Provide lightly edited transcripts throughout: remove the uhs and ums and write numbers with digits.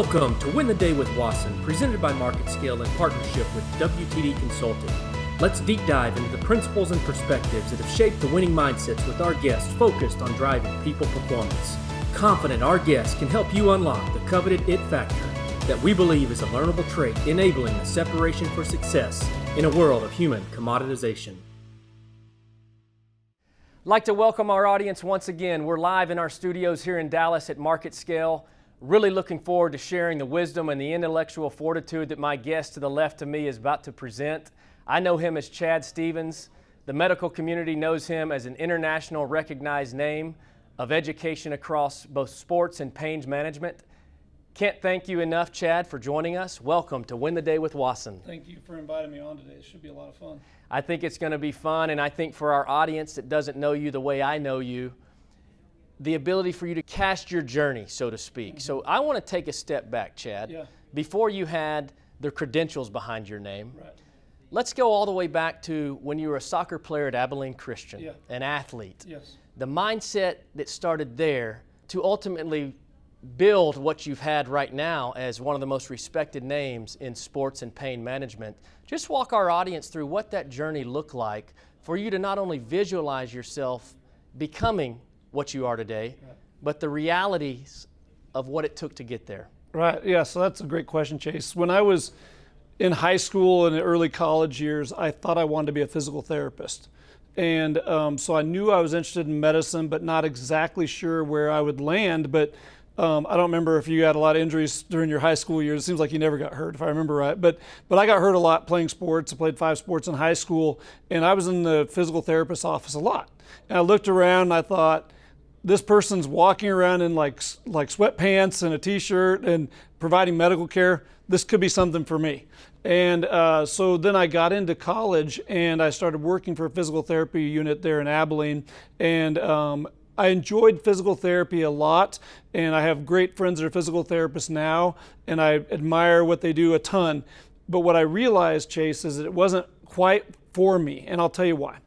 Welcome to Win the Day with Wasson, presented by MarketScale in partnership with WTD Consulting. Let's deep dive into the principles and perspectives that have shaped the winning mindsets with our guests focused on driving people performance. Confident our guests can help you unlock the coveted it factor that we believe is a learnable trait enabling the separation for success in a world of human commoditization. I'd like to welcome our audience once again. We're live in our studios here in Dallas at MarketScale. Really looking forward to sharing the wisdom and the intellectual fortitude that my guest to the left of me is about to present. I know him as Chad Stevens. The medical community knows him as an international recognized name of education across both sports and pain management. Can't thank you enough, Chad, for joining us. Welcome to Win the Day with Wasson. Thank you for inviting me on today. It should be a lot of fun. I think it's going to be fun, and I think for our audience that doesn't know you the way I know you, the ability for you to cast your journey, so to speak. So I want to take a step back, Chad. Yeah. Before you had the credentials behind your name, Right. let's go all the way back to when you were a soccer player at Abilene Christian, Yeah. an athlete. Yes. The mindset that started there to ultimately build what you've had right now as one of the most respected names in sports and pain management. Just walk our audience through what that journey looked like for you to not only visualize yourself becoming what you are today, Right. but the realities of what it took to get there. Right. Yeah. So that's a great question, Chase. When I was in high school and the early college years, I thought I wanted to be a physical therapist. And so I knew I was interested in medicine, but not exactly sure where I would land. But I don't remember if you had a lot of injuries during your high school years. It seems like you never got hurt, if I remember right. But I got hurt a lot playing sports. I played 5 sports in high school, and I was in the physical therapist's office a lot. And I looked around and I thought, this person's walking around in like sweatpants and a t-shirt and providing medical care. This could be something for me. And so then I got into college and I started working for a physical therapy unit there in Abilene. And I enjoyed physical therapy a lot. And I have great friends that are physical therapists now. And I admire what they do a ton. But what I realized, Chase, is that it wasn't quite for me. And I'll tell you why.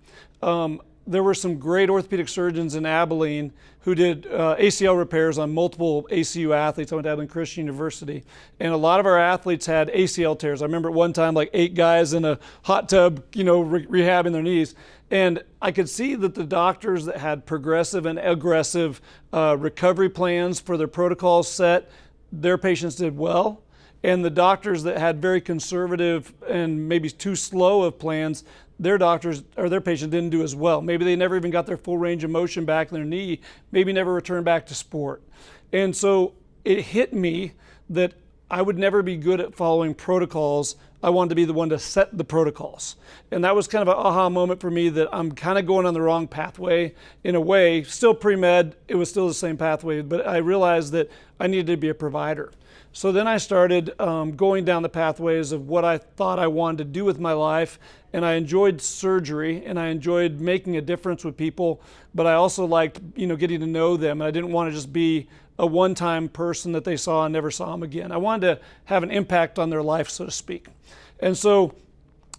There were some great orthopedic surgeons in Abilene who did ACL repairs on multiple ACU athletes. I went to Abilene Christian University, and a lot of our athletes had ACL tears. I remember at one time like 8 guys in a hot tub, rehabbing their knees. And I could see that the doctors that had progressive and aggressive recovery plans for their protocols set, their patients did well. And the doctors that had very conservative and maybe too slow of plans, their doctors or their patient didn't do as well. Maybe they never even got their full range of motion back in their knee, maybe never returned back to sport. And so it hit me that I would never be good at following protocols. I wanted to be the one to set the protocols. And that was kind of an aha moment for me that I'm kind of going on the wrong pathway in a way. Still pre-med, it was still the same pathway, but I realized that I needed to be a provider. So then I started going down the pathways of what I thought I wanted to do with my life, and I enjoyed surgery, and I enjoyed making a difference with people, but I also liked, getting to know them, and I didn't want to just be a one-time person that they saw and never saw them again. I wanted to have an impact on their life, so to speak. And so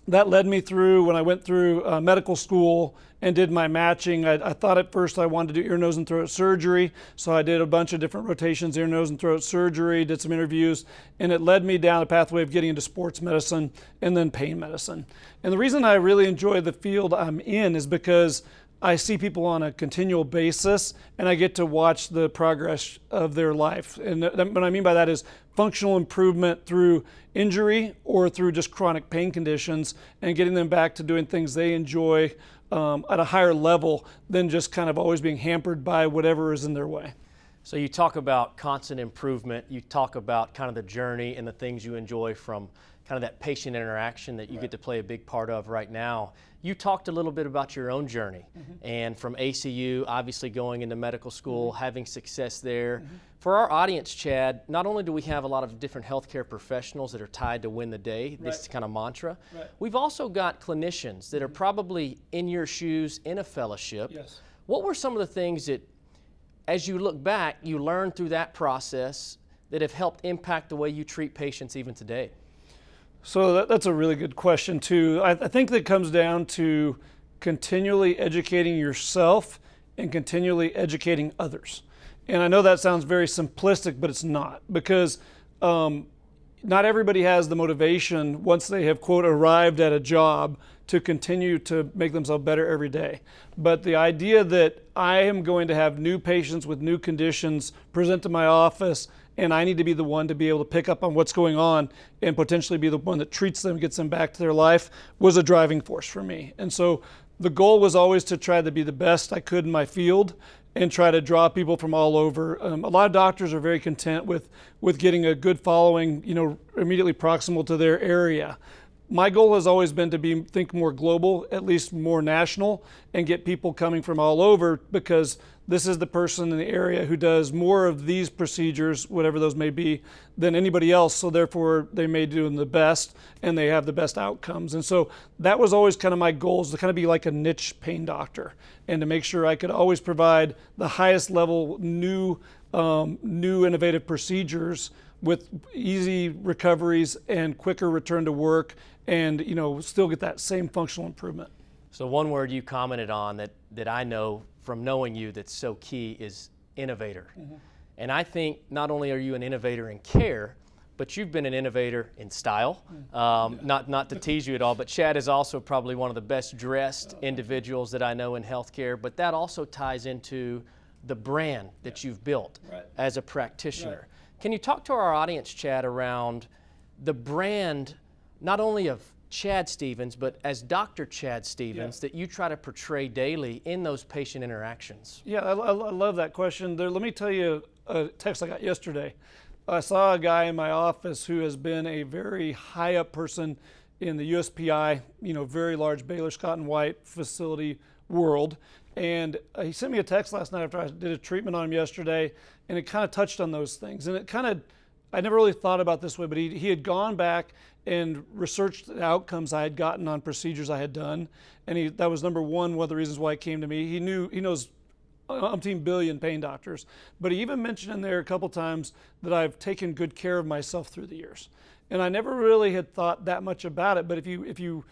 that led me through, when I went through medical school and did my matching, I thought at first I wanted to do ear, nose, and throat surgery. So I did a bunch of different rotations, ear, nose, and throat surgery, did some interviews, and it led me down a pathway of getting into sports medicine and then pain medicine. And the reason I really enjoy the field I'm in is because I see people on a continual basis, and I get to watch the progress of their life. And what I mean by that is functional improvement through injury or through just chronic pain conditions, and getting them back to doing things they enjoy at a higher level than just kind of always being hampered by whatever is in their way. So you talk about constant improvement, you talk about kind of the journey and the things you enjoy from kind of that patient interaction that you get to play a big part of right now. You talked a little bit about your own journey and from ACU, obviously going into medical school, having success there. For our audience, Chad, not only do we have a lot of different healthcare professionals that are tied to Win the Day, this kind of mantra, we've also got clinicians that are probably in your shoes in a fellowship. Yes. What were some of the things that, as you look back, you learned through that process that have helped impact the way you treat patients even today? So that's a really good question too. I think that comes down to continually educating yourself and continually educating others. And I know that sounds very simplistic, but it's not, because not everybody has the motivation once they have, quote, arrived at a job to continue to make themselves better every day. But the idea that I am going to have new patients with new conditions present to my office, and I need to be the one to be able to pick up on what's going on and potentially be the one that treats them, gets them back to their life, was a driving force for me. And so the goal was always to try to be the best I could in my field and try to draw people from all over. A lot of doctors are very content with getting a good following, immediately proximal to their area. My goal has always been to think more global, at least more national, and get people coming from all over, because this is the person in the area who does more of these procedures, whatever those may be, than anybody else. So therefore, they may do them the best, and they have the best outcomes. And so that was always kind of my goal, is to kind of be like a niche pain doctor, and to make sure I could always provide the highest level new innovative procedures with easy recoveries and quicker return to work, and still get that same functional improvement. So one word you commented on that I know from knowing you that's so key is innovator. Mm-hmm. And I think not only are you an innovator in care, but you've been an innovator in style. Not to tease you at all, but Chad is also probably one of the best dressed individuals that I know in healthcare, but that also ties into the brand that you've built as a practitioner. Right. Can you talk to our audience, Chad, around the brand, not only of Chad Stevens, but as Dr. Chad Stevens, that you try to portray daily in those patient interactions? Yeah, I love that question. Let me tell you a text I got yesterday. I saw a guy in my office who has been a very high up person in the USPI, very large Baylor Scott and White facility world. And he sent me a text last night after I did a treatment on him yesterday, and it kind of touched on those things. And I never really thought about it this way, but he had gone back and researched the outcomes I had gotten on procedures I had done. And that was number one of the reasons why he came to me. He knows umpteen billion pain doctors, but he even mentioned in there a couple times that I've taken good care of myself through the years. And I never really had thought that much about it. But if you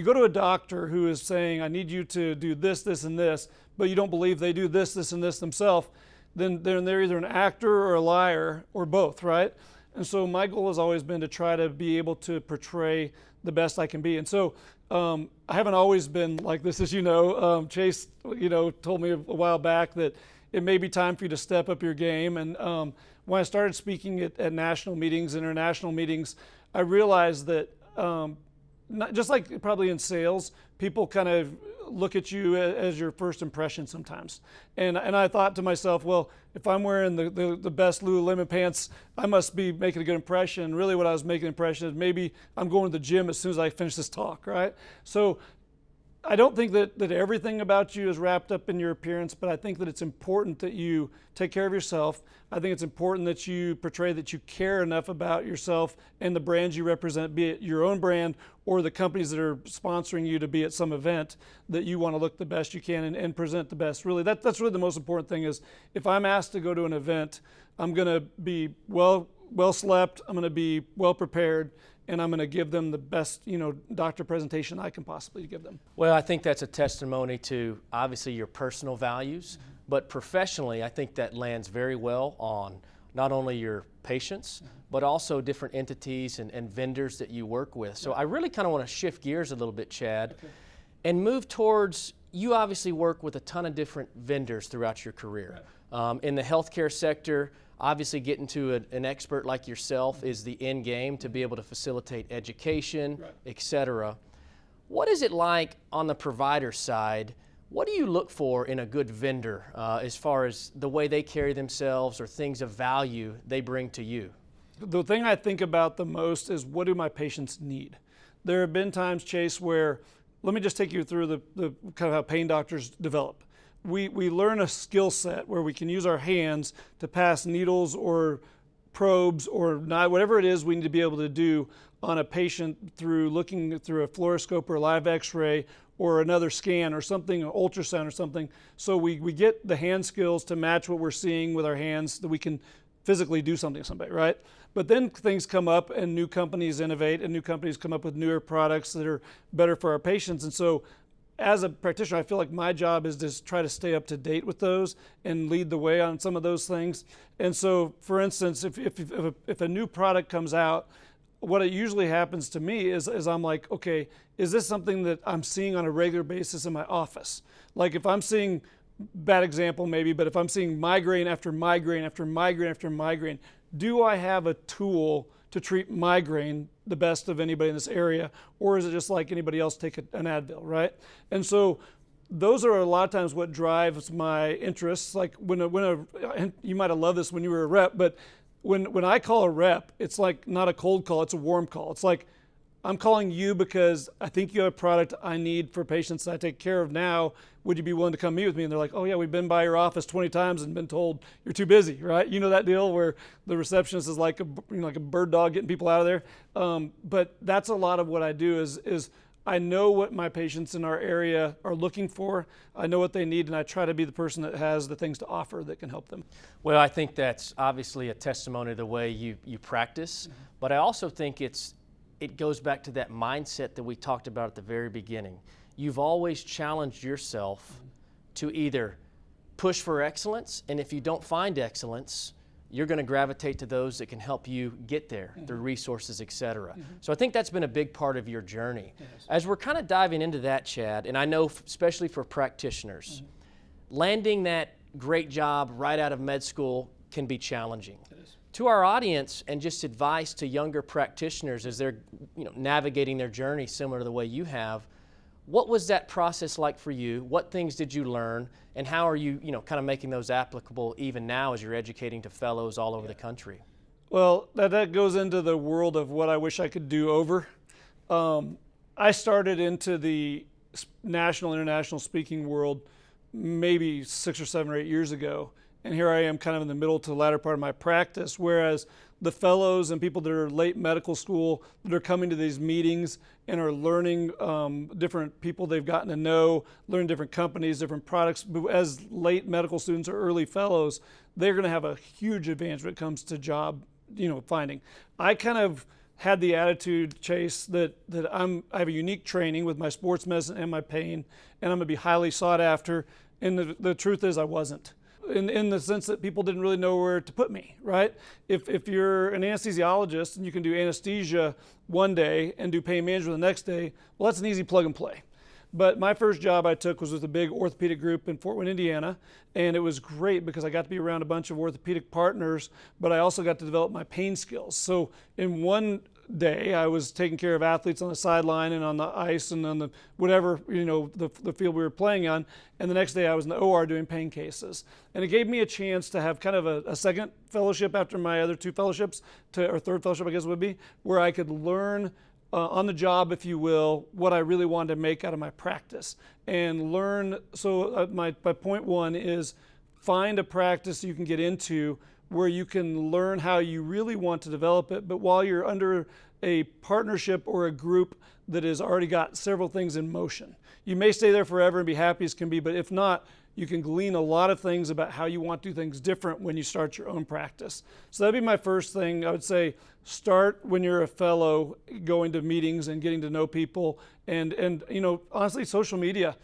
go to a doctor who is saying, I need you to do this, this, and this, but you don't believe they do this, this, and this themselves, then they're either an actor or a liar or both, right? And so my goal has always been to try to be able to portray the best I can be. And so I haven't always been like this, as you know. Chase, told me a while back that it may be time for you to step up your game. And when I started speaking at national meetings, international meetings, I realized that just like probably in sales, people kind of look at you as your first impression sometimes. And I thought to myself, well, if I'm wearing the best Lululemon pants, I must be making a good impression. And really what I was making an impression is maybe I'm going to the gym as soon as I finish this talk, right? So I don't think that everything about you is wrapped up in your appearance, but I think that it's important that you take care of yourself. I think it's important that you portray that you care enough about yourself and the brands you represent, be it your own brand or the companies that are sponsoring you to be at some event, that you want to look the best you can and present the best. Really, that's really the most important thing. Is if I'm asked to go to an event, I'm going to be well slept, I'm going to be well prepared, and I'm going to give them the best, doctor presentation I can possibly give them. Well, I think that's a testimony to obviously your personal values, but professionally, I think that lands very well on not only your patients, but also different entities and vendors that you work with. So I really kind of want to shift gears a little bit, Chad, and move towards, you obviously work with a ton of different vendors throughout your career. In the healthcare sector, obviously getting to an expert like yourself is the end game to be able to facilitate education, et cetera. What is it like on the provider side? What do you look for in a good vendor as far as the way they carry themselves or things of value they bring to you? The thing I think about the most is, what do my patients need? There have been times, Chase, where, let me just take you through the kind of how pain doctors develop. We learn a skill set where we can use our hands to pass needles or probes or whatever it is we need to be able to do on a patient through looking through a fluoroscope or a live x-ray or another scan or something, an ultrasound or something. So we get the hand skills to match what we're seeing with our hands, that we can physically do something to somebody, right? But then things come up and new companies innovate and new companies come up with newer products that are better for our patients. And so as a practitioner, I feel like my job is to try to stay up to date with those and lead the way on some of those things. And so, for instance, if a new product comes out, what it usually happens to me is I'm like, okay, is this something that I'm seeing on a regular basis in my office? Like if I'm seeing, bad example maybe, but if I'm seeing migraine after migraine after migraine after migraine, do I have a tool to treat migraine the best of anybody in this area, or is it just like anybody else take an Advil, right? And so those are a lot of times what drives my interests. Like and you might have loved this when you were a rep, but when I call a rep, it's like not a cold call, it's a warm call. It's like, I'm calling you because I think you have a product I need for patients that I take care of now. Would you be willing to come meet with me? And they're like, oh yeah, we've been by your office 20 times and been told you're too busy, right? You know that deal where the receptionist is like a bird dog getting people out of there. But that's a lot of what I do is I know what my patients in our area are looking for. I know what they need, and I try to be the person that has the things to offer that can help them. Well, I think that's obviously a testimony to the way you practice, but I also think it goes back to that mindset that we talked about at the very beginning. You've always challenged yourself to either push for excellence, and if you don't find excellence, you're going to gravitate to those that can help you get there through resources, et cetera. So I think that's been a big part of your journey. Yes. As we're kind of diving into that, Chad, and I know especially for practitioners, landing that great job right out of med school can be challenging. To our audience, and just advice to younger practitioners as they're navigating their journey similar to the way you have, what was that process like for you? What things did you learn, and how are you kind of making those applicable even now as you're educating to fellows all over the country? Well, that goes into the world of what I wish I could do over. I started into the national, international speaking world maybe 6 or 7 or 8 years ago. And here I am kind of in the middle to the latter part of my practice, whereas the fellows and people that are late medical school that are coming to these meetings and are learning different people they've gotten to know, learning different companies, different products. But as late medical students or early fellows, they're going to have a huge advantage when it comes to job finding. I kind of had the attitude, Chase, that I have a unique training with my sports medicine and my pain, and I'm going to be highly sought after. And the truth is I wasn't. In the sense that people didn't really know where to put me, right? If you're an anesthesiologist and you can do anesthesia one day and do pain management the next day, well, that's an easy plug and play. But my first job I took was with a big orthopedic group in Fort Wayne, Indiana, and it was great because I got to be around a bunch of orthopedic partners, but I also got to develop my pain skills. So in one day I was taking care of athletes on the sideline and on the ice and on the whatever the field we were playing on, and the next day I was in the OR doing pain cases. And it gave me a chance to have kind of a second fellowship after my other 2 fellowships, or third fellowship I guess it would be, where I could learn on the job, if you will, what I really wanted to make out of my practice and learn. So my point 1 is find a practice you can get into where you can learn how you really want to develop it, but while you're under a partnership or a group that has already got several things in motion. You may stay there forever and be happy as can be, but if not, you can glean a lot of things about how you want to do things different when you start your own practice. So that'd be my first thing. I would say start when you're a fellow, going to meetings and getting to know people, and honestly, social media.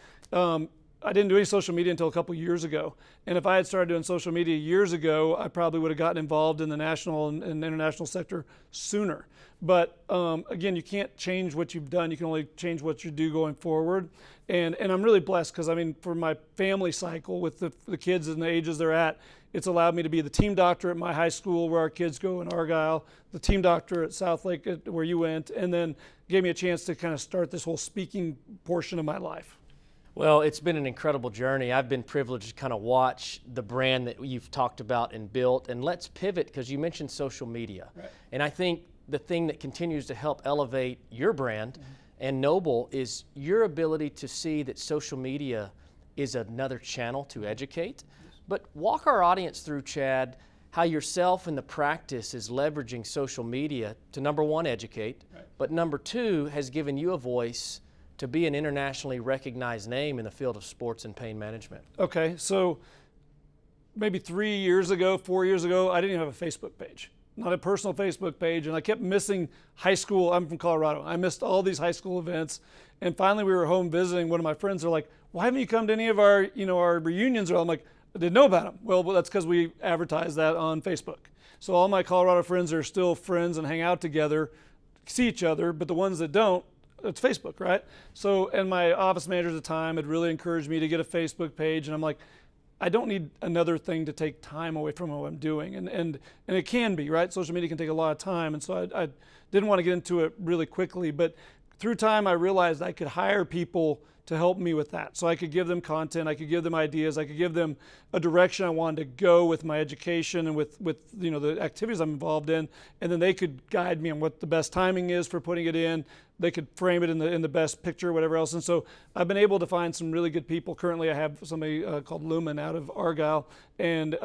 I didn't do any social media until a couple years ago. And if I had started doing social media years ago, I probably would have gotten involved in the national and international sector sooner. But again, you can't change what you've done. You can only change what you do going forward. And I'm really blessed because, for my family cycle with the kids and the ages they're at, it's allowed me to be the team doctor at my high school where our kids go in Argyle, the team doctor at Southlake where you went, and then gave me a chance to kind of start this whole speaking portion of my life. Well, it's been an incredible journey. I've been privileged to kind of watch the brand that you've talked about and built. And let's pivot, because you mentioned social media. Right. And I think the thing that continues to help elevate your brand and Noble is your ability to see that social media is another channel to educate. But walk our audience through, Chad, how yourself and the practice is leveraging social media to, number 1, educate, but number 2, has given you a voice to be an internationally recognized name in the field of sports and pain management. Okay, so maybe 3 years ago, 4 years ago, I didn't even have a Facebook page. not a personal Facebook page. And I kept missing high school. I'm from Colorado. I missed all these high school events. And finally we were home visiting. One of my friends are like, why haven't you come to any of our, our reunions? Or I'm like, I didn't know about them. Well, that's because we advertise that on Facebook. So all my Colorado friends are still friends and hang out together, see each other, but the ones that don't, it's Facebook, right? So, and my office manager at the time had really encouraged me to get a Facebook page, and I'm like, I don't need another thing to take time away from what I'm doing, and it can be, right? Social media can take a lot of time, and so I didn't want to get into it really quickly, but through time I realized I could hire people to help me with that. So I could give them content, I could give them ideas, I could give them a direction I wanted to go with my education and with the activities I'm involved in, and then they could guide me on what the best timing is for putting it in. They could frame it in the best picture, whatever else. And so I've been able to find some really good people. Currently I have somebody called Lumen out of Argyle, and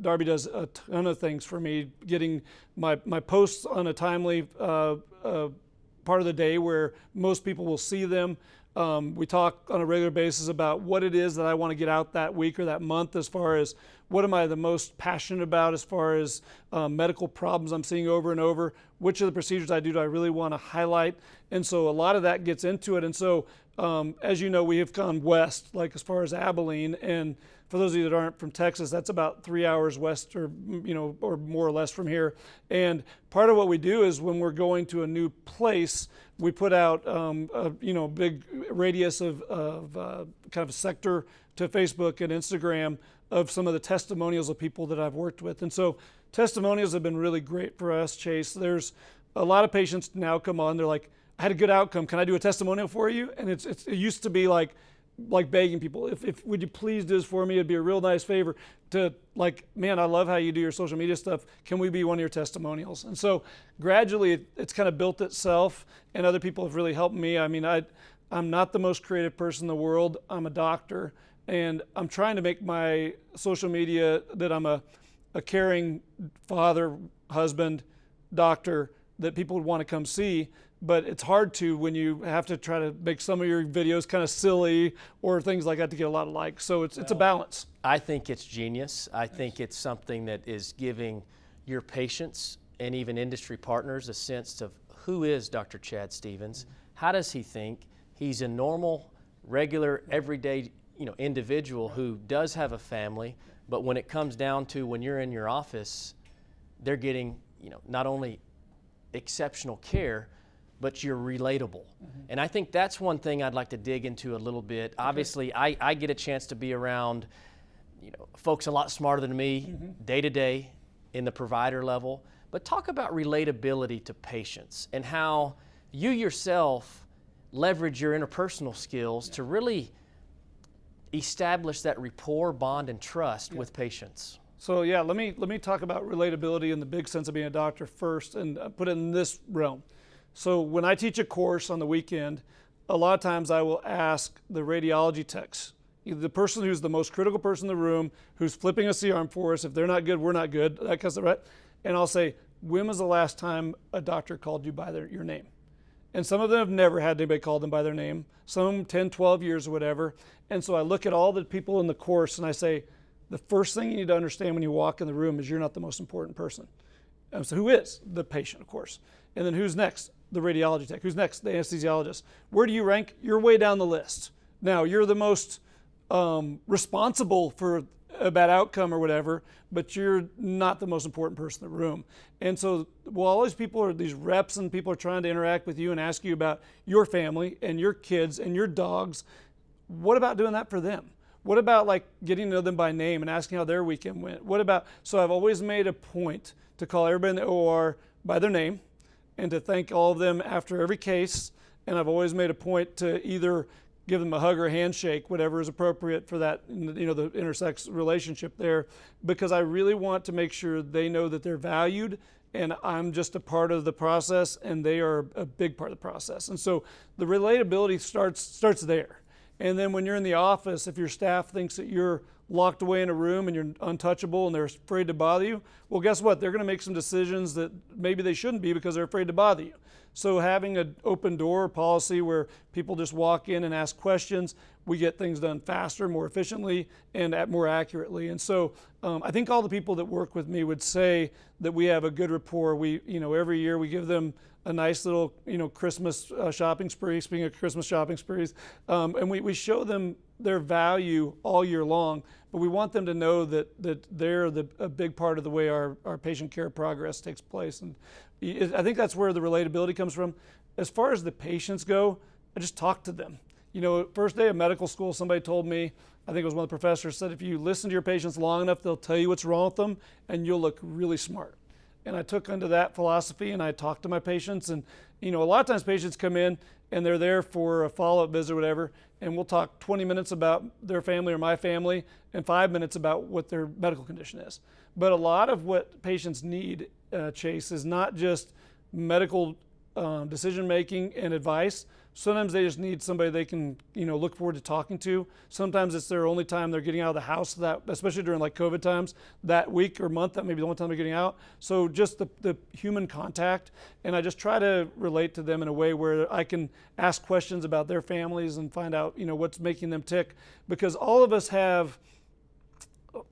Darby does a ton of things for me, getting my posts on a timely part of the day where most people will see them. We talk on a regular basis about what it is that I want to get out that week or that month, as far as what am I the most passionate about, as far as medical problems I'm seeing over and over, which of the procedures I do I really want to highlight. And so a lot of that gets into it. And so as you know, we have gone west, like as far as Abilene, and for those of you that aren't from Texas, that's about 3 hours west or more or less from here. And part of what we do is when we're going to a new place, we put out a big radius of kind of a sector to Facebook and Instagram of some of the testimonials of people that I've worked with. And so testimonials have been really great for us, Chase. There's a lot of patients now come on, they're like, I had a good outcome, can I do a testimonial for you? And it used to be like begging people, if would you please do this for me? It'd be a real nice favor, to like, man, I love how you do your social media stuff. Can we be one of your testimonials? And so gradually it's kind of built itself, and other people have really helped me. I mean, I'm not the most creative person in the world. I'm a doctor, and I'm trying to make my social media that I'm a caring father, husband, doctor that people would want to come see. But it's hard to when you have to try to make some of your videos kind of silly or things like that to get a lot of likes. So it's a balance. I think it's genius. I think it's something that is giving your patients and even industry partners a sense of who is Dr. Chad Stevens. How does he think? He's a normal, regular, everyday individual who does have a family, but when it comes down to when you're in your office, they're getting not only exceptional care, but you're relatable. And I think that's one thing I'd like to dig into a little bit. Obviously, I get a chance to be around folks a lot smarter than me day to day in the provider level, but talk about relatability to patients and how you yourself leverage your interpersonal skills to really establish that rapport, bond, and trust with patients. So yeah, let me talk about relatability in the big sense of being a doctor first, and put it in this realm. So when I teach a course on the weekend, a lot of times I will ask the radiology techs, the person who's the most critical person in the room, who's flipping a C-arm for us. If they're not good, we're not good. That kind of stuff, right? And I'll say, when was the last time a doctor called you by your name? And some of them have never had anybody call them by their name. Some of them 10, 12 years or whatever. And so I look at all the people in the course and I say, the first thing you need to understand when you walk in the room is you're not the most important person. And so who is? The patient, of course. And then who's next? The radiology tech. Who's next? The anesthesiologist. Where do you rank? You're way down the list. Now, you're the most responsible for a bad outcome or whatever, but you're not the most important person in the room. And so while all these people are, these reps and people are trying to interact with you and ask you about your family and your kids and your dogs, what about doing that for them? What about like getting to know them by name and asking how their weekend went? What about, so I've always made a point to call everybody in the OR by their name and to thank all of them after every case. And I've always made a point to either give them a hug or a handshake, whatever is appropriate for that, the intersex relationship there, because I really want to make sure they know that they're valued and I'm just a part of the process and they are a big part of the process. And so the relatability starts there. And then when you're in the office, if your staff thinks that you're locked away in a room and you're untouchable and they're afraid to bother you, well, guess what? They're going to make some decisions that maybe they shouldn't be because they're afraid to bother you. So having an open door policy where people just walk in and ask questions, we get things done faster, more efficiently, and more accurately. And so I think all the people that work with me would say that we have a good rapport. We, every year we give them a nice little, Christmas shopping spree, speaking of Christmas shopping sprees, and we show them their value all year long, but we want them to know that they're a big part of the way our patient care progress takes place. And I think that's where the relatability comes from. As far as the patients go, I just talk to them. First day of medical school, somebody told me, I think it was one of the professors, said if you listen to your patients long enough, they'll tell you what's wrong with them, and you'll look really smart. And I took under that philosophy, and I talked to my patients. And a lot of times patients come in and they're there for a follow-up visit or whatever, and we'll talk 20 minutes about their family or my family and 5 minutes about what their medical condition is. But a lot of what patients need, Chase, is not just medical decision-making and advice. Sometimes they just need somebody they can, look forward to talking to. Sometimes it's their only time they're getting out of the house, especially during like COVID times, that week or month, that may be the only time they're getting out. So just the human contact, and I just try to relate to them in a way where I can ask questions about their families and find out, what's making them tick, because all of us have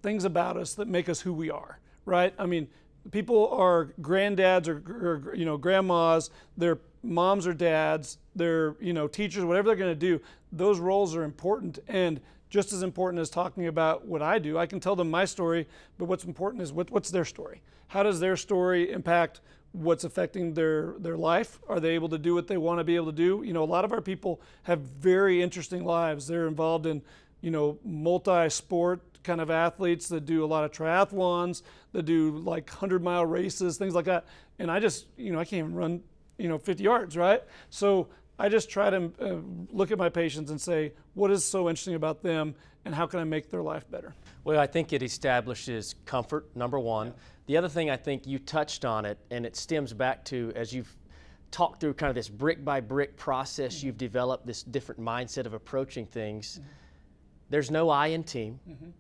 things about us that make us who we are, right? I mean, people are granddads or grandmas, they're moms or dads, they're teachers, whatever they're going to do. Those roles are important, and just as important as talking about what I do. I can tell them my story, but what's important is what's their story. How does their story impact what's affecting their life? Are they able to do what they want to be able to do? A lot of our people have very interesting lives. They're involved in multi-sport kind of athletes that do a lot of triathlons, that do like 100-mile races, things like that. And I just, I can't even run, 50 yards, right? So I just try to look at my patients and say, what is so interesting about them and how can I make their life better? Well, I think it establishes comfort, number one. Yeah. The other thing, I think you touched on it, and it stems back to, as you've talked through kind of this brick by brick process, mm-hmm. you've developed this different mindset of approaching things. Mm-hmm. There's no I in team. Mm-hmm.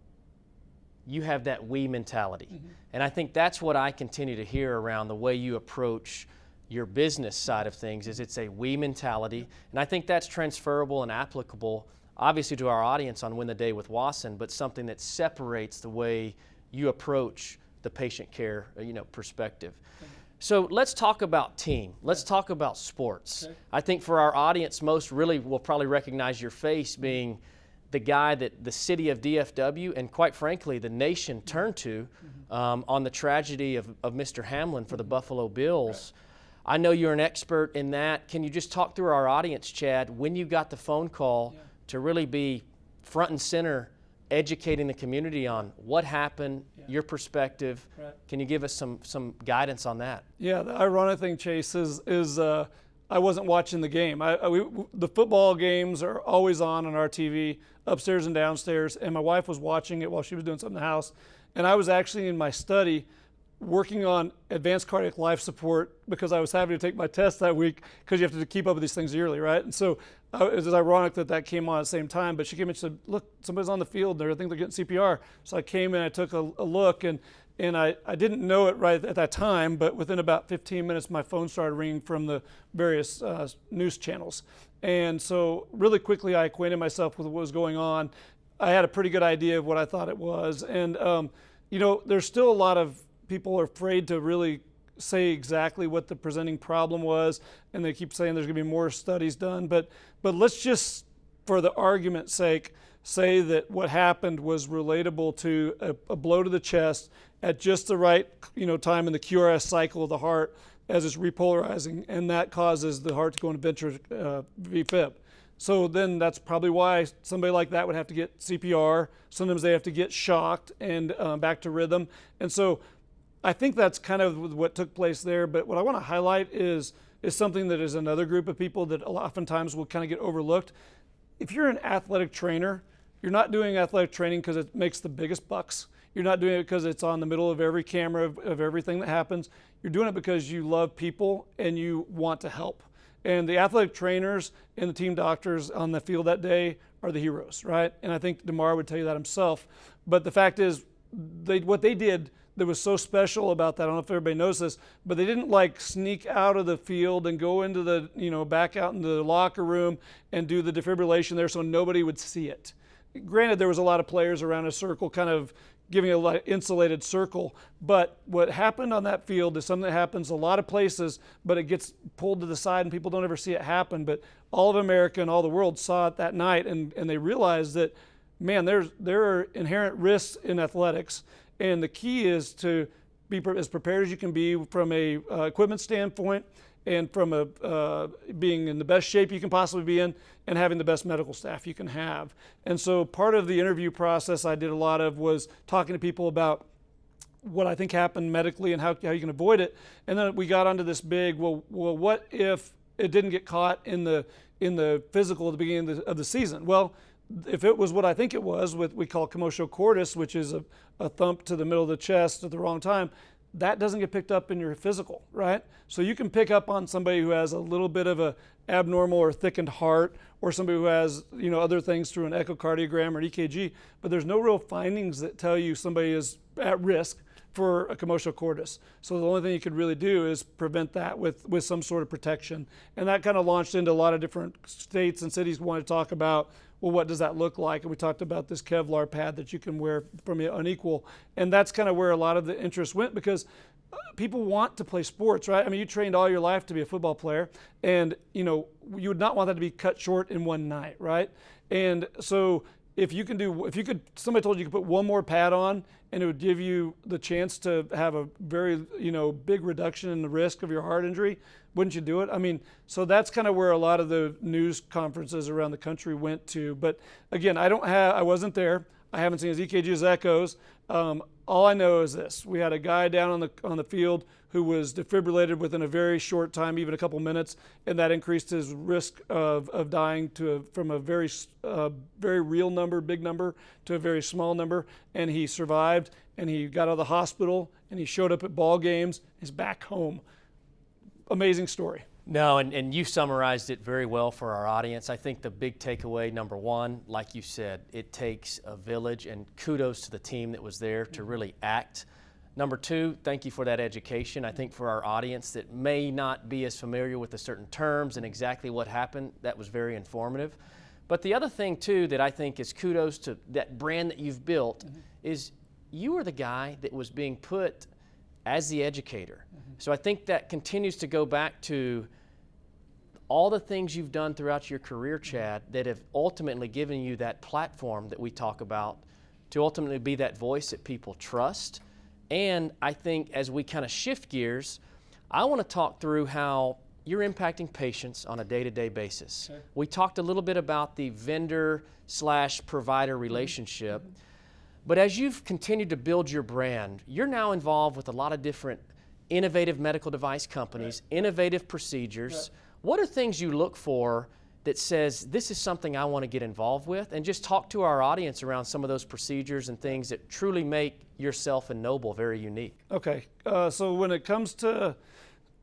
You have that we mentality. Mm-hmm. And I think that's what I continue to hear around the way you approach your business side of things, is it's a we mentality. And I think that's transferable and applicable, obviously, to our audience on Win the Day with Wasson, but something that separates the way you approach the patient care, perspective. Okay. So let's talk about team. Let's talk about sports. Okay. I think for our audience, most really will probably recognize your face being the guy that the city of DFW and, quite frankly, the nation turned to on the tragedy of Mr. Hamlin for the Buffalo Bills. Right. I know you're an expert in that. Can you just talk through our audience, Chad, when you got the phone call to really be front and center educating the community on what happened, your perspective? Right. Can you give us some guidance on that? Yeah, the ironic thing, Chase, is I wasn't watching the game. The football games are always on our TV, upstairs and downstairs, and my wife was watching it while she was doing something in the house. And I was actually in my study working on advanced cardiac life support because I was having to take my test that week because you have to keep up with these things yearly, right? And so it was ironic that came on at the same time, but she came and said, look, somebody's on the field, I think they're getting CPR. So I came in, I took a look, and I didn't know it right at that time, but within about 15 minutes, my phone started ringing from the various news channels. And so really quickly, I acquainted myself with what was going on. I had a pretty good idea of what I thought it was. And, there's still a lot of people are afraid to really say exactly what the presenting problem was, and they keep saying there's going to be more studies done. But let's just, for the argument's sake, say that what happened was relatable to a blow to the chest at just the right time in the QRS cycle of the heart as it's repolarizing, and that causes the heart to go into ventricular VFib. So then that's probably why somebody like that would have to get CPR. Sometimes they have to get shocked and back to rhythm. And so I think that's kind of what took place there. But what I want to highlight is something that is another group of people that oftentimes will kind of get overlooked. If you're an athletic trainer, you're not doing athletic training because it makes the biggest bucks. You're not doing it because it's on the middle of every camera of everything that happens. You're doing it because you love people and you want to help. And the athletic trainers and the team doctors on the field that day are the heroes, right? And I think Damar would tell you that himself. But the fact is, what they did that was so special about that, I don't know if everybody knows this, but they didn't like sneak out of the field and go into the, back out into the locker room and do the defibrillation there so nobody would see it. Granted, there was a lot of players around a circle kind of giving a insulated circle, but what happened on that field is something that happens a lot of places, but it gets pulled to the side and people don't ever see it happen. But all of America and all the world saw it that night, and they realized that, man, there are inherent risks in athletics, and the key is to be as prepared as you can be from a equipment standpoint and from being in the best shape you can possibly be in and having the best medical staff you can have. And so part of the interview process I did a lot of was talking to people about what I think happened medically and how you can avoid it. And then we got onto this big, well, what if it didn't get caught in the physical at the beginning of the season? Well, if it was what I think it was, what we call commotio cordis, which is a thump to the middle of the chest at the wrong time, that doesn't get picked up in your physical, right? So you can pick up on somebody who has a little bit of a abnormal or thickened heart, or somebody who has other things through an echocardiogram or an EKG, but there's no real findings that tell you somebody is at risk for a commotio cordis. So the only thing you could really do is prevent that with some sort of protection. And that kind of launched into a lot of different states and cities who want to talk about, well, what does that look like? And we talked about this Kevlar pad that you can wear from unequal. And that's kind of where a lot of the interest went, because people want to play sports, right? I mean, you trained all your life to be a football player, and you would not want that to be cut short in one night, right? And so somebody told you could put one more pad on and it would give you the chance to have a very, big reduction in the risk of your heart injury, wouldn't you do it? I mean, so that's kind of where a lot of the news conferences around the country went to. But again, I wasn't there. I haven't seen his EKGs, echoes. All I know is this: we had a guy down on the field who was defibrillated within a very short time, even a couple minutes, and that increased his risk of dying from a very real number, big number, to a very small number. And he survived, and he got out of the hospital, and he showed up at ball games. He's back home. Amazing story. No, and you summarized it very well for our audience. I think the big takeaway, number one, like you said, it takes a village, and kudos to the team that was there to really act. Number two, thank you for that education. I think for our audience that may not be as familiar with the certain terms and exactly what happened, that was very informative. But the other thing, too, that I think is kudos to that brand that you've built is you were the guy that was being put as the educator. So I think that continues to go back to all the things you've done throughout your career, Chad, that have ultimately given you that platform that we talk about to ultimately be that voice that people trust. And I think as we kind of shift gears, I want to talk through how you're impacting patients on a day-to-day basis. Okay. We talked a little bit about the vendor/provider relationship, but as you've continued to build your brand, you're now involved with a lot of different innovative medical device companies, innovative procedures. What are things you look for that says, this is something I want to get involved with? And just talk to our audience around some of those procedures and things that truly make yourself and Noble very unique. Okay, so when it comes to,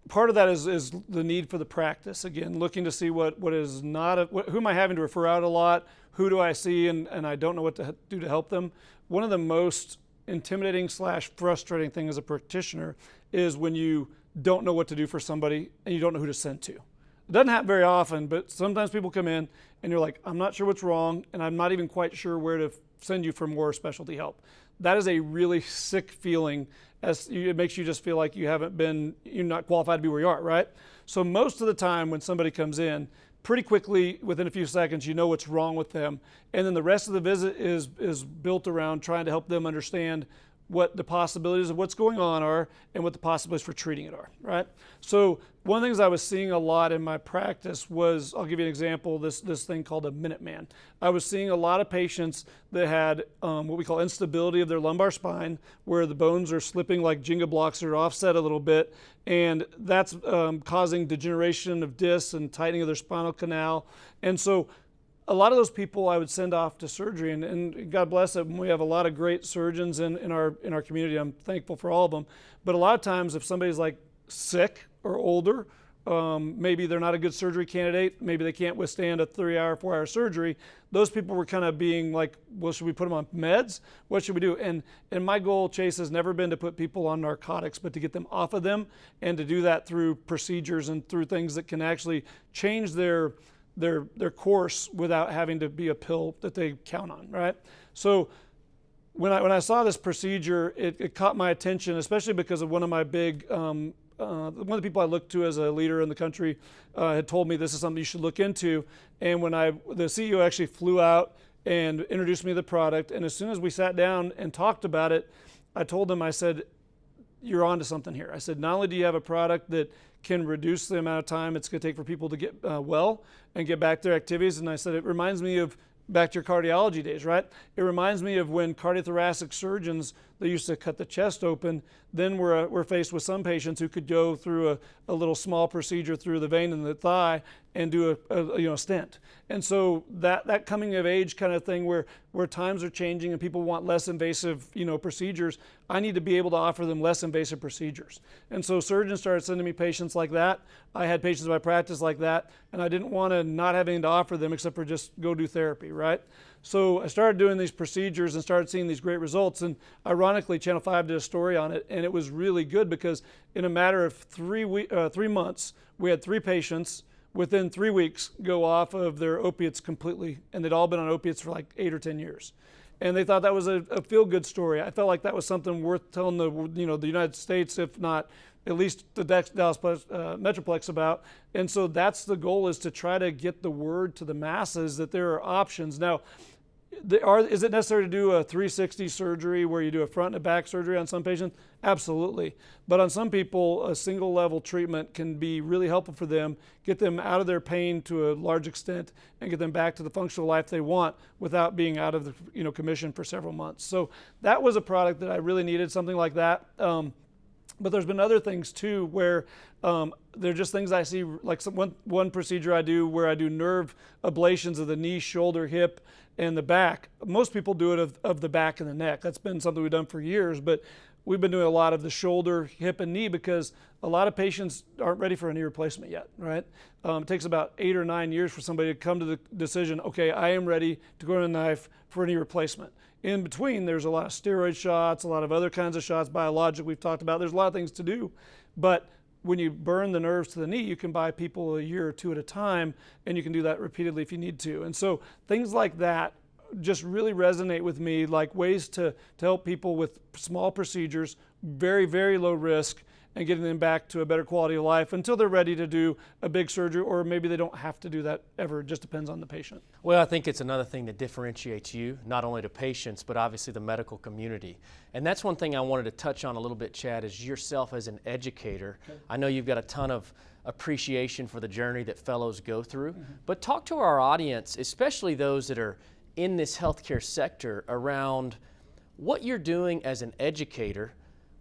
part of that is the need for the practice. Again, looking to see what is not, who am I having to refer out a lot? Who do I see and I don't know what to do to help them? One of the most intimidating/frustrating thing as a practitioner is when you don't know what to do for somebody and you don't know who to send to. It doesn't happen very often, but sometimes people come in and you're like, I'm not sure what's wrong, and I'm not even quite sure where to send you for more specialty help. That is a really sick feeling. It makes you just feel like you're not qualified to be where you are, right? So most of the time when somebody comes in, pretty quickly, within a few seconds, you know what's wrong with them. And then the rest of the visit is built around trying to help them understand what the possibilities of what's going on are and what the possibilities for treating it are, right? So one of the things I was seeing a lot in my practice was, I'll give you an example, this thing called a Minuteman. I was seeing a lot of patients that had what we call instability of their lumbar spine, where the bones are slipping like Jenga blocks or offset a little bit, and that's causing degeneration of discs and tightening of their spinal canal. And so a lot of those people I would send off to surgery, and God bless them, we have a lot of great surgeons in our community. I'm thankful for all of them. But a lot of times if somebody's like sick or older, maybe they're not a good surgery candidate, maybe they can't withstand a 3-hour, 4-hour surgery. Those people were kind of being like, well, should we put them on meds? What should we do? And my goal, Chase, has never been to put people on narcotics, but to get them off of them, and to do that through procedures and through things that can actually change their course without having to be a pill that they count on, right? So when I saw this procedure, it caught my attention, especially because of one of my big, one of the people I look to as a leader in the country had told me this is something you should look into. And when the CEO actually flew out and introduced me to the product, and as soon as we sat down and talked about it, I told him, I said, you're onto something here. I said, not only do you have a product that can reduce the amount of time it's going to take for people to get well and get back to their activities, and I said, it reminds me of back to your cardiology days, right? It reminds me of when cardiothoracic surgeons, they used to cut the chest open. Then we're faced with some patients who could go through a little small procedure through the vein in the thigh and do a stent. And so that coming of age kind of thing where times are changing and people want less invasive procedures, I need to be able to offer them less invasive procedures. And so surgeons started sending me patients like that. I had patients in my practice like that, and I didn't want to not have anything to offer them except for just go do therapy, right? So I started doing these procedures and started seeing these great results. And ironically, Channel 5 did a story on it, and it was really good because in a matter of 3 months, we had 3 patients within 3 weeks go off of their opiates completely, and they'd all been on opiates for like 8 or 10 years. And they thought that was a feel-good story. I felt like that was something worth telling the United States, if not at least the Dallas Metroplex about. And so that's the goal, is to try to get the word to the masses that there are options. Now, is it necessary to do a 360 surgery where you do a front and a back surgery on some patients? Absolutely. But on some people, a single level treatment can be really helpful for them, get them out of their pain to a large extent, and get them back to the functional life they want without being out of the commission for several months. So that was a product that I really needed, something like that. But there's been other things too where they're just things I see, like one procedure I do where I do nerve ablations of the knee, shoulder, hip, and the back. Most people do it of the back and the neck. That's been something we've done for years, but we've been doing a lot of the shoulder, hip, and knee because a lot of patients aren't ready for a knee replacement yet, right? It takes about 8 or 9 years for somebody to come to the decision, okay, I am ready to go on a knife for a knee replacement. In between, there's a lot of steroid shots, a lot of other kinds of shots, biologic we've talked about. There's a lot of things to do, but when you burn the nerves to the knee, you can buy people a year or 2 at a time, and you can do that repeatedly if you need to. And so things like that just really resonate with me, like ways to help people with small procedures, very, very low risk, and getting them back to a better quality of life until they're ready to do a big surgery, or maybe they don't have to do that ever. It just depends on the patient. Well, I think it's another thing that differentiates you, not only to patients, but obviously the medical community. And that's one thing I wanted to touch on a little bit, Chad, is yourself as an educator. Okay. I know you've got a ton of appreciation for the journey that fellows go through, but talk to our audience, especially those that are in this healthcare sector, around what you're doing as an educator,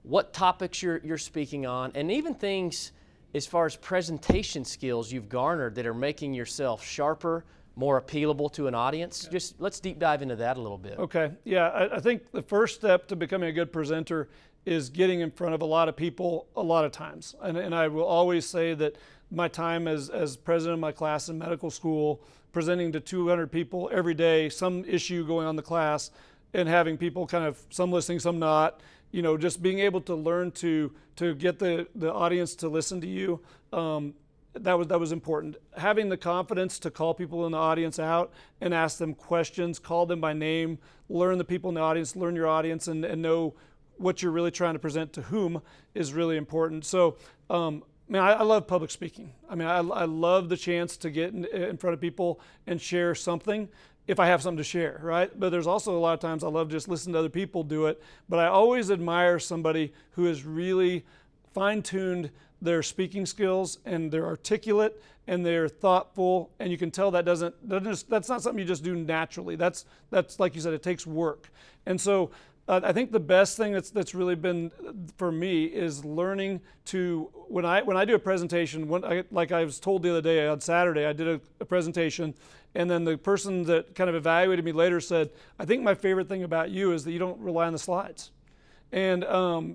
what topics you're speaking on, and even things as far as presentation skills you've garnered that are making yourself sharper, more appealable to an audience. Yeah. Just let's deep dive into that a little bit. Okay, yeah, I think the first step to becoming a good presenter is getting in front of a lot of people a lot of times. And I will always say that my time as president of my class in medical school, presenting to 200 people every day, some issue going on in the class, and having people kind of, some listening, some not, just being able to learn to get the audience to listen to you, that was important. Having the confidence to call people in the audience out and ask them questions, call them by name, learn the people in the audience, learn your audience, and know what you're really trying to present to whom is really important. So, I love public speaking. I love the chance to get in front of people and share something, if I have something to share, right? But there's also a lot of times I love just listening to other people do it. But I always admire somebody who has really fine-tuned their speaking skills, and they're articulate and they're thoughtful, and you can tell that's not something you just do naturally. That's like you said, it takes work. And so I think the best thing that's really been for me is learning to, when I do a presentation, like I was told the other day on Saturday, I did a presentation, and then the person that kind of evaluated me later said, I think my favorite thing about you is that you don't rely on the slides. And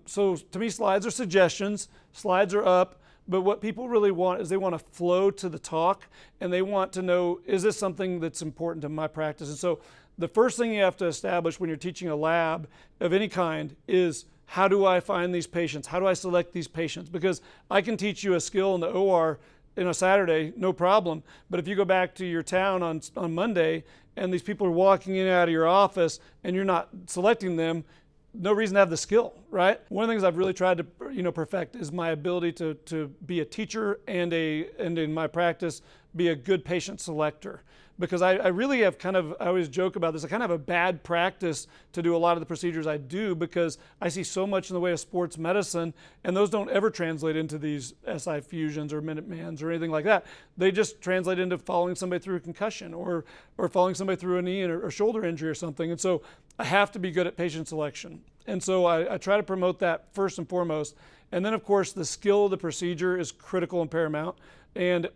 so to me, slides are suggestions, slides are up, But what people really want is they want to flow to the talk, and they want to know, is this something that's important to my practice? And so the first thing you have to establish when you're teaching a lab of any kind is, how do I find these patients? How do I select these patients? Because I can teach you a skill in the OR in a Saturday, no problem. But if you go back to your town on Monday and these people are walking in and out of your office and you're not selecting them, no reason to have the skill, right? One of the things I've really tried to perfect is my ability to be a teacher and in my practice be a good patient selector. Because I really have I always joke about this, I kind of have a bad practice to do a lot of the procedures I do because I see so much in the way of sports medicine, and those don't ever translate into these SI fusions or Minutemans or anything like that. They just translate into following somebody through a concussion or following somebody through a knee or shoulder injury or something. And so I have to be good at patient selection. And so I try to promote that first and foremost. And then, of course, the skill of the procedure is critical and paramount. And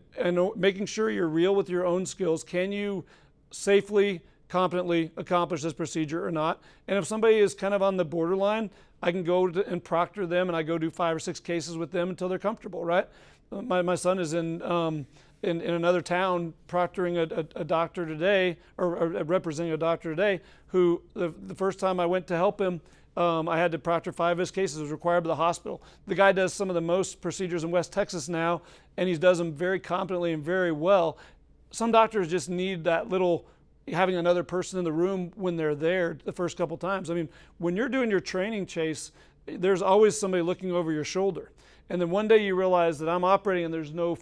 making sure you're real with your own skills. Can you safely, competently accomplish this procedure or not? And if somebody is kind of on the borderline, I can go and proctor them, and I go do 5 or 6 cases with them until they're comfortable, right? My son is in another town proctoring a doctor today, or representing a doctor today, who the first time I went to help him, I had to proctor 5 of his cases. It was required by the hospital. The guy does some of the most procedures in West Texas now, and he does them very competently and very well. Some doctors just need that little, having another person in the room when they're there the first couple times. I mean, when you're doing your training, Chase, there's always somebody looking over your shoulder. And then one day you realize that I'm operating and there's no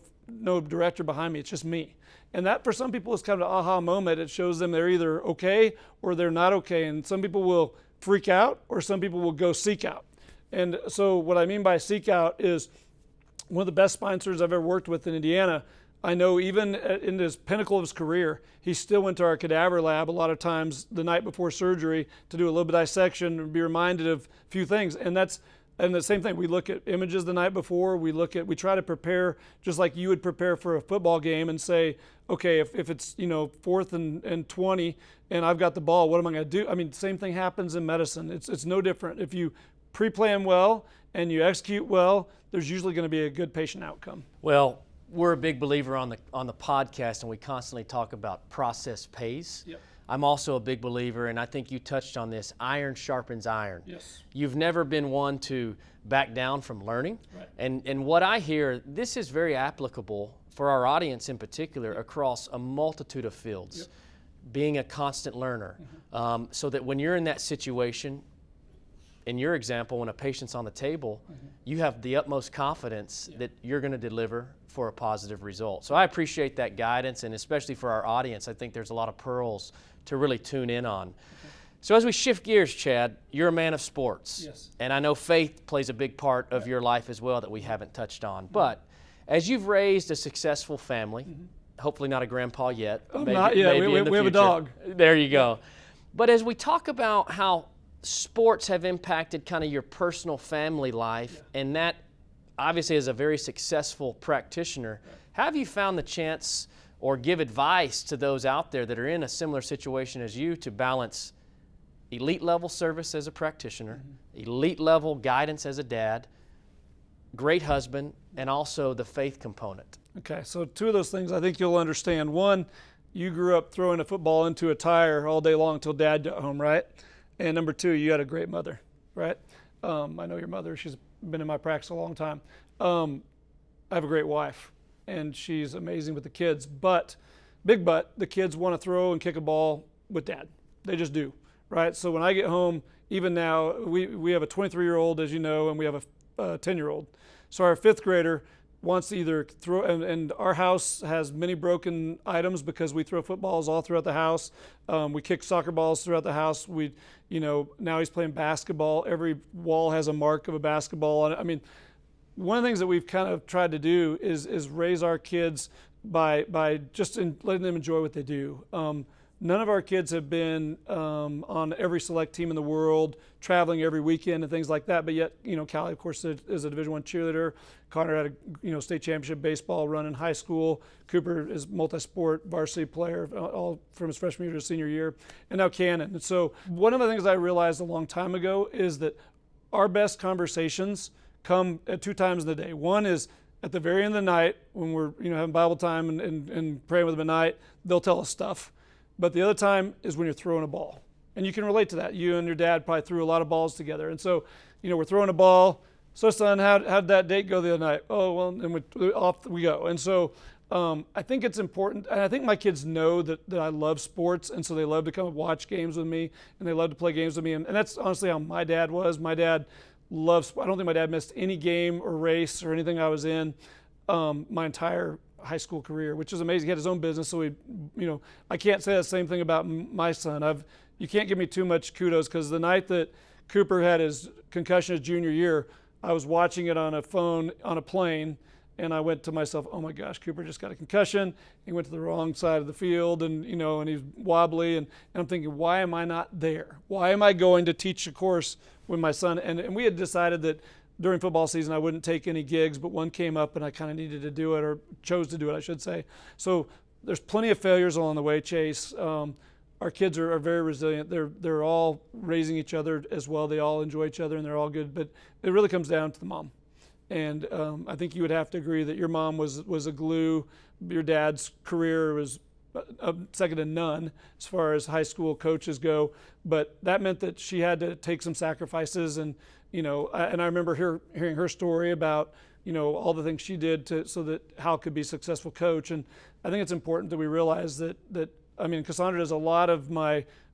director behind me, it's just me. And that for some people is kind of an aha moment. It shows them they're either okay or they're not okay. And some people will freak out, or some people will go seek out. And so what I mean by seek out is, one of the best spine surgeons I've ever worked with in Indiana, I know even in this pinnacle of his career, he still went to our cadaver lab a lot of times the night before surgery to do a little bit of dissection and be reminded of a few things. And the same thing, we look at images the night before, we try to prepare just like you would prepare for a football game and say, okay, if it's 4th and 20 and I've got the ball, what am I going to do? I mean, same thing happens in medicine. It's no different. If you pre-plan well and you execute well, there's usually going to be a good patient outcome. Well, we're a big believer on the podcast, and we constantly talk about process pays. Yep. I'm also a big believer, and I think you touched on this, iron sharpens iron. Yes. You've never been one to back down from learning. Right. And what I hear, this is very applicable for our audience in particular across a multitude of fields. Yep. Being a constant learner, so that when you're in that situation, in your example, when a patient's on the table, you have the utmost confidence that you're going to deliver for a positive result. So I appreciate that guidance, and especially for our audience, I think there's a lot of pearls to really tune in on. Okay. So as we shift gears, Chad, you're a man of sports. Yes. And I know faith plays a big part of your life as well that we haven't touched on. But as you've raised a successful family, hopefully not a grandpa yet. Not yet. We have a dog. There you go. But as we talk about how sports have impacted kind of your personal family life, and that obviously as a very successful practitioner, have you found the chance or give advice to those out there that are in a similar situation as you to balance elite level service as a practitioner, elite level guidance as a dad, great husband, and also the faith component? Okay, so 2 of those things I think you'll understand. One, you grew up throwing a football into a tire all day long until dad got home, right? And number 2, you had a great mother, right? I know your mother. She's been in my practice a long time. I have a great wife, and she's amazing with the kids. But, big but, the kids want to throw and kick a ball with dad. They just do, right? So when I get home, even now, we have a 23-year-old, as you know, and we have a 10-year-old. So our 5th grader wants to either throw, and our house has many broken items because we throw footballs all throughout the house. We kick soccer balls throughout the house. Now he's playing basketball. Every wall has a mark of a basketball on it. I mean, one of the things that we've kind of tried to do is raise our kids by just letting them enjoy what they do. None of our kids have been on every select team in the world, traveling every weekend and things like that. But yet, Callie, of course, is a Division I cheerleader. Connor had a state championship baseball run in high school. Cooper is multi-sport varsity player, all from his freshman year to senior year, and now Cannon. And so one of the things I realized a long time ago is that our best conversations come at 2 times in the day. One is at the very end of the night, when we're having Bible time and praying with them at night, they'll tell us stuff. But the other time is when you're throwing a ball. And you can relate to that. You and your dad probably threw a lot of balls together. And so, we're throwing a ball. So, son, how'd that date go the other night? Oh, well, and off we go. And so I think it's important. And I think my kids know that I love sports. And so they love to come and watch games with me. And they love to play games with me. And that's honestly how my dad was. My dad loves, I don't think my dad missed any game or race or anything I was in my entire high school career, which is amazing. He had his own business, so I can't say the same thing about my son. You can't give me too much kudos, because the night that Cooper had his concussion his junior year, I was watching it on a phone on a plane, and I went to myself, oh my gosh, Cooper just got a concussion. He went to the wrong side of the field, and and he's wobbly, and I'm thinking, why am I not there? Why am I going to teach a course when my son, and we had decided that during football season I wouldn't take any gigs, but one came up and I kind of needed to do it, or chose to do it, I should say. So there's plenty of failures along the way, Chase. Our kids are very resilient. They're all raising each other as well. They all enjoy each other and they're all good, but it really comes down to the mom. And I think you would have to agree that your mom was a glue. Your dad's career was second to none as far as high school coaches go, but that meant that she had to take some sacrifices. And and I remember hearing her story about all the things she did so that Hal could be a successful coach. And I think it's important that we realize that Cassandra does a lot of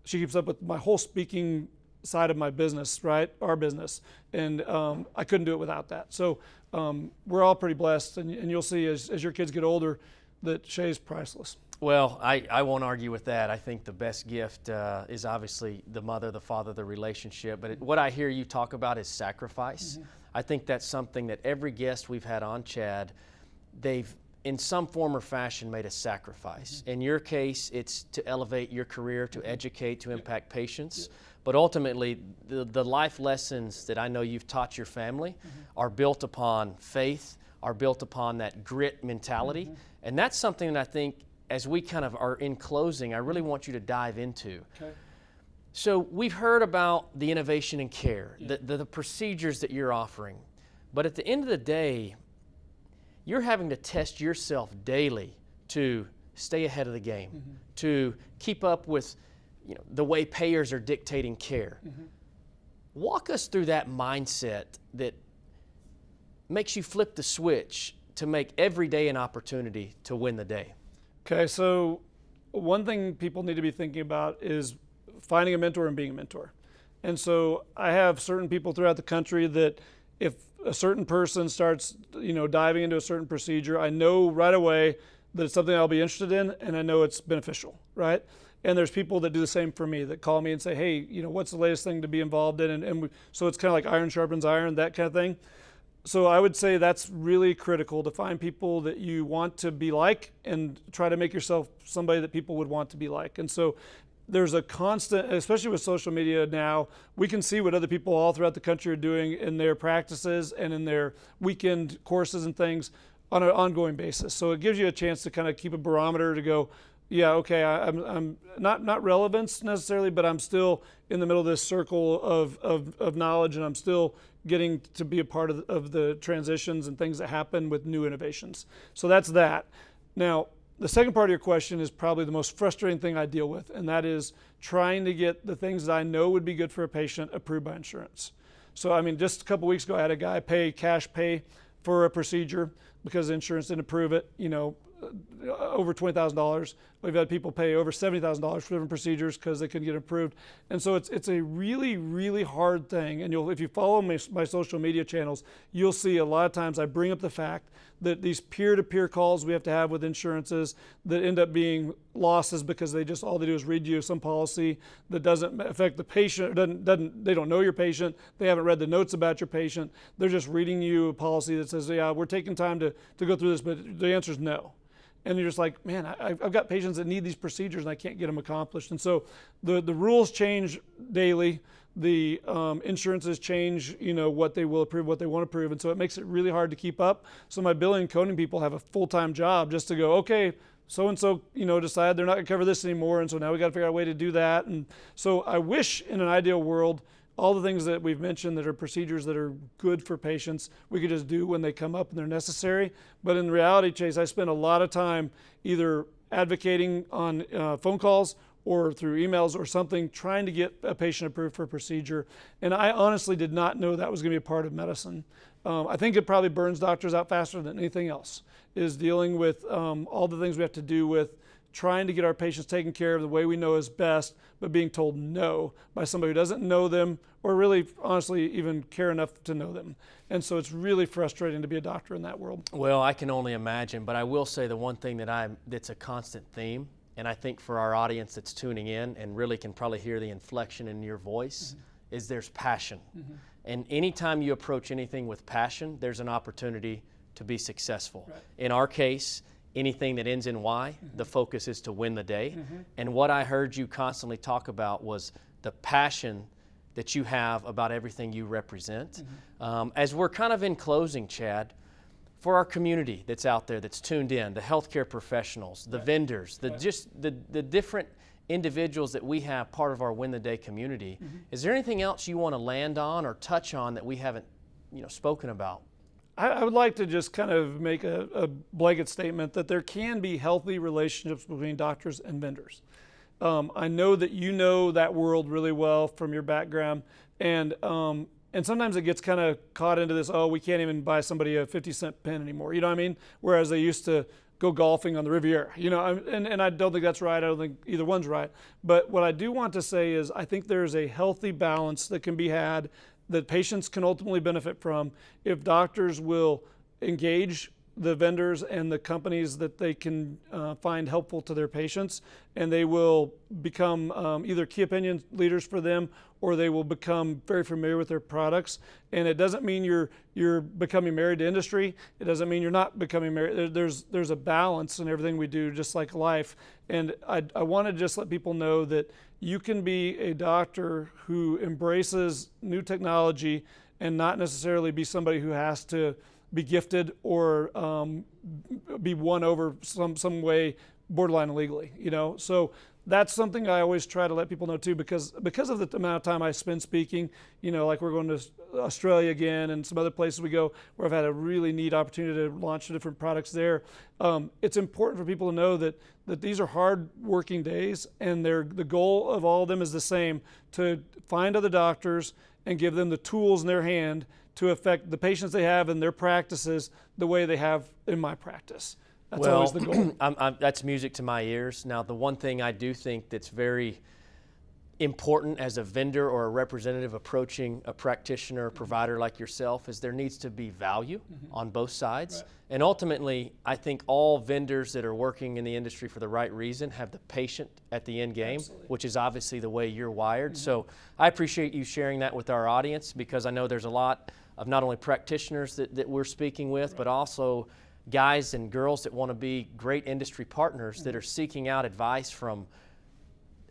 she keeps up with my whole speaking side of my business, right? Our business. And I couldn't do it without that. So we're all pretty blessed, and you'll see as your kids get older that Shay's priceless. Well, I won't argue with that. I think the best gift is obviously the mother, the father, the relationship. But what I hear you talk about is sacrifice. Mm-hmm. I think that's something that every guest we've had on, Chad, they've in some form or fashion made a sacrifice. Mm-hmm. In your case, it's to elevate your career, to educate, to impact patients. But ultimately, the life lessons that I know you've taught your family are built upon faith, are built upon that grit mentality. Mm-hmm. And that's something that I think, as we kind of are in closing, I really want you to dive into. Okay. So we've heard about the innovation in care, the procedures that you're offering. But at the end of the day, you're having to test yourself daily to stay ahead of the game, to keep up with the way payers are dictating care. Mm-hmm. Walk us through that mindset that makes you flip the switch to make every day an opportunity to win the day. Okay, so one thing people need to be thinking about is finding a mentor and being a mentor. And so I have certain people throughout the country that if a certain person starts, diving into a certain procedure, I know right away that it's something I'll be interested in, and I know it's beneficial, right? And there's people that do the same for me, that call me and say, hey, what's the latest thing to be involved in? So it's kind of like iron sharpens iron, that kind of thing. So I would say that's really critical, to find people that you want to be like and try to make yourself somebody that people would want to be like. And so there's a constant, especially with social media now, we can see what other people all throughout the country are doing in their practices and in their weekend courses and things on an ongoing basis. So it gives you a chance to kind of keep a barometer to go, yeah, okay, I'm not relevance necessarily, but I'm still in the middle of this circle of knowledge, and I'm still getting to be a part of the transitions and things that happen with new innovations. So that's that. Now, the second part of your question is probably the most frustrating thing I deal with, and that is trying to get the things that I know would be good for a patient approved by insurance. So, just a couple weeks ago, I had a guy cash pay for a procedure because insurance didn't approve it, over $20,000. We've had people pay over $70,000 for different procedures because they couldn't get approved. And so it's a really, really hard thing. And if you follow my social media channels, you'll see a lot of times I bring up the fact that these peer-to-peer calls we have to have with insurances that end up being losses because all they do is read you some policy that doesn't affect the patient, they don't know your patient, they haven't read the notes about your patient, they're just reading you a policy that says, yeah, we're taking time to go through this, but the answer is no. And you're just like, man, I've got patients that need these procedures and I can't get them accomplished. And so the rules change daily. The insurances change, what they will approve, what they won't approve. And so it makes it really hard to keep up. So my billing and coding people have a full-time job just to go, okay, so-and-so, decide they're not going to cover this anymore. And so now we got to figure out a way to do that. And so I wish in an ideal world, all the things that we've mentioned that are procedures that are good for patients, we could just do when they come up and they're necessary. But in reality, Chase, I spend a lot of time either advocating on phone calls or through emails or something, trying to get a patient approved for a procedure. And I honestly did not know that was going to be a part of medicine. I think it probably burns doctors out faster than anything else, is dealing with all the things we have to do with trying to get our patients taken care of the way we know is best, but being told no by somebody who doesn't know them or really, honestly, even care enough to know them. And so it's really frustrating to be a doctor in that world. Well, I can only imagine, but I will say the one thing that's a constant theme, and I think for our audience that's tuning in and really can probably hear the inflection in your voice, is there's passion. And anytime you approach anything with passion, there's an opportunity to be successful. Right. In our case, anything that ends in Y, the focus is to win the day. And what I heard you constantly talk about was the passion that you have about everything you represent. As we're kind of in closing, Chad, for our community that's out there that's tuned in, the healthcare professionals, the vendors, the different individuals that we have part of our Win the Day community, is there anything else you want to land on or touch on that we haven't spoken about? I would like to just kind of make a blanket statement that there can be healthy relationships between doctors and vendors. I know that you know that world really well from your background, and sometimes it gets kind of caught into this, oh, we can't even buy somebody a 50-cent pen anymore, you know what I mean? Whereas they used to go golfing on the Riviera, and I don't think that's right. I don't think either one's right. But what I do want to say is I think there's a healthy balance that can be had that patients can ultimately benefit from if doctors will engage the vendors and the companies that they can find helpful to their patients, and they will become either key opinion leaders for them, or they will become very familiar with their products. And it doesn't mean you're becoming married to industry. It doesn't mean you're not becoming married. There's a balance in everything we do, just like life. And I want to just let people know that you can be a doctor who embraces new technology and not necessarily be somebody who has to be gifted or be won over some way borderline illegally, So that's something I always try to let people know too, because of the amount of time I spend speaking, like we're going to Australia again and some other places we go where I've had a really neat opportunity to launch different products there. It's important for people to know that these are hard working days, and the goal of all of them is the same: to find other doctors and give them the tools in their hand to affect the patients they have in their practices the way they have in my practice. That's always the goal. That's music to my ears. Now, the one thing I do think that's very important as a vendor or a representative approaching a practitioner or provider like yourself is there needs to be value on both sides. Right. And ultimately, I think all vendors that are working in the industry for the right reason have the patient at the end game, which is obviously the way you're wired. So I appreciate you sharing that with our audience, because I know there's a lot of not only practitioners that we're speaking with, but also guys and girls that want to be great industry partners that are seeking out advice from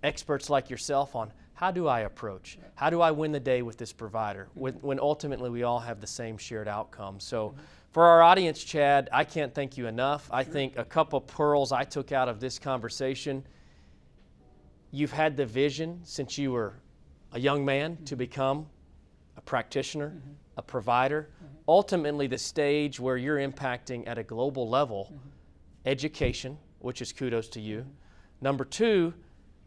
experts like yourself on how do I approach, how do I win the day with this provider, when ultimately we all have the same shared outcome. So for our audience, Chad, I can't thank you enough. I think a couple pearls I took out of this conversation: you've had the vision since you were a young man to become a practitioner, a provider, ultimately the stage where you're impacting at a global level, education, which is kudos to you. Number two,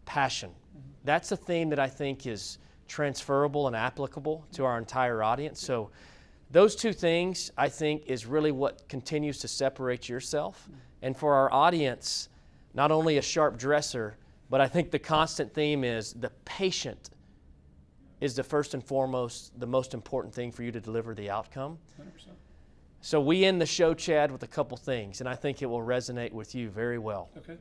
passion. That's a theme that I think is transferable and applicable to our entire audience. So those two things, I think, is really what continues to separate yourself. And for our audience, not only a sharp dresser, but I think the constant theme is the patient is the first and foremost, the most important thing for you to deliver the outcome. 100%. So we end the show, Chad, with a couple things, and I think it will resonate with you very well. Okay.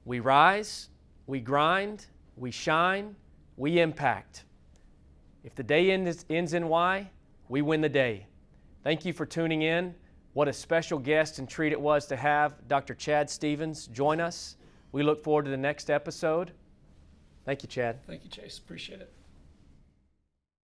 We rise, we grind, we shine, we impact. If the day ends in Y, we win the day. Thank you for tuning in. What a special guest and treat it was to have Dr. Chad Stevens join us. We look forward to the next episode. Thank you, Chad. Thank you, Chase. Appreciate it.